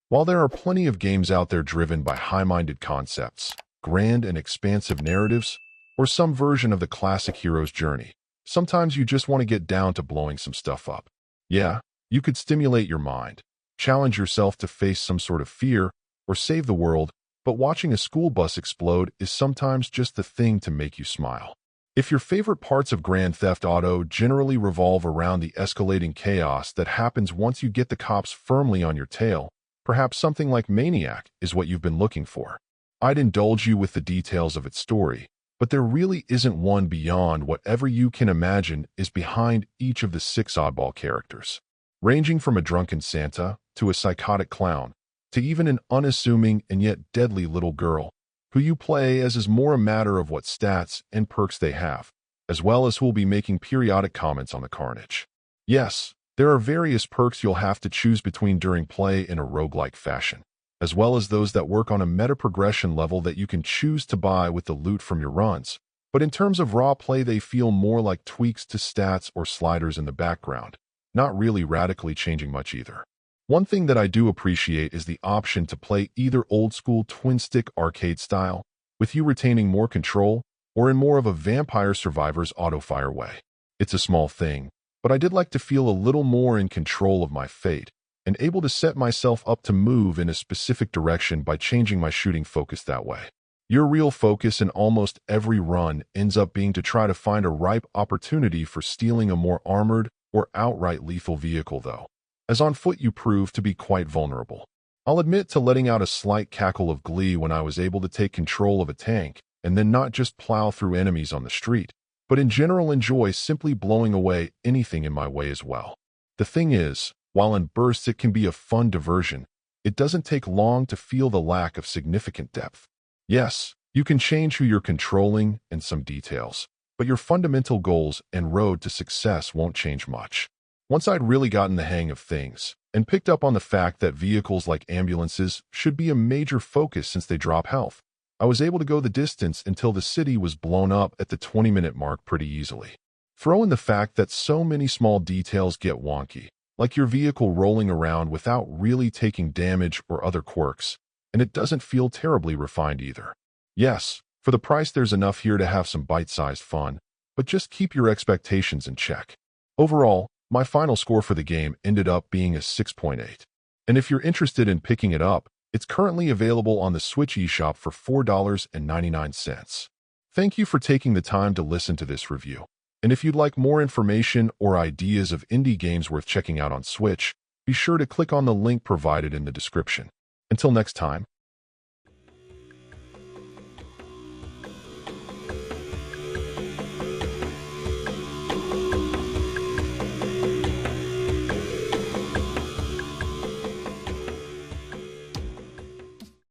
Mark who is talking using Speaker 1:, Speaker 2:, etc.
Speaker 1: While there are plenty of games out there driven by high-minded concepts, grand and expansive narratives, or some version of the classic hero's journey, sometimes you just want to get down to blowing some stuff up. Yeah, you could stimulate your mind, challenge yourself to face some sort of fear, or save the world, but watching a school bus explode is sometimes just the thing to make you smile. If your favorite parts of Grand Theft Auto generally revolve around the escalating chaos that happens once you get the cops firmly on your tail, perhaps something like Maniac is what you've been looking for. I'd indulge you with the details of its story, but there really isn't one beyond whatever you can imagine is behind each of the 6 oddball characters. Ranging from a drunken Santa, to a psychotic clown, to even an unassuming and yet deadly little girl, who you play as is more a matter of what stats and perks they have, as well as who will be making periodic comments on the carnage. Yes, there are various perks you'll have to choose between during play in a roguelike fashion, as well as those that work on a meta progression level that you can choose to buy with the loot from your runs. But in terms of raw play, they feel more like tweaks to stats or sliders in the background, not really radically changing much either. One thing that I do appreciate is the option to play either old-school twin-stick arcade style, with you retaining more control, or in more of a Vampire Survivors auto-fire way. It's a small thing, but I did like to feel a little more in control of my fate, and able to set myself up to move in a specific direction by changing my shooting focus that way. Your real focus in almost every run ends up being to try to find a ripe opportunity for stealing a more armored or outright lethal vehicle though, as on foot you prove to be quite vulnerable. I'll admit to letting out a slight cackle of glee when I was able to take control of a tank and then not just plow through enemies on the street, but in general enjoy simply blowing away anything in my way as well. The thing is, while in bursts it can be a fun diversion, it doesn't take long to feel the lack of significant depth. Yes, you can change who you're controlling and some details, but your fundamental goals and road to success won't change much. Once I'd really gotten the hang of things, and picked up on the fact that vehicles like ambulances should be a major focus since they drop health, I was able to go the distance until the city was blown up at the 20-minute mark pretty easily. Throw in the fact that so many small details get wonky, like your vehicle rolling around without really taking damage or other quirks, and it doesn't feel terribly refined either. Yes, for the price there's enough here to have some bite-sized fun, but just keep your expectations in check. Overall, my final score for the game ended up being a 6.8. And if you're interested in picking it up, it's currently available on the Switch eShop for $4.99. Thank you for taking the time to listen to this review. And if you'd like more information or ideas of indie games worth checking out on Switch, be sure to click on the link provided in the description. Until next time.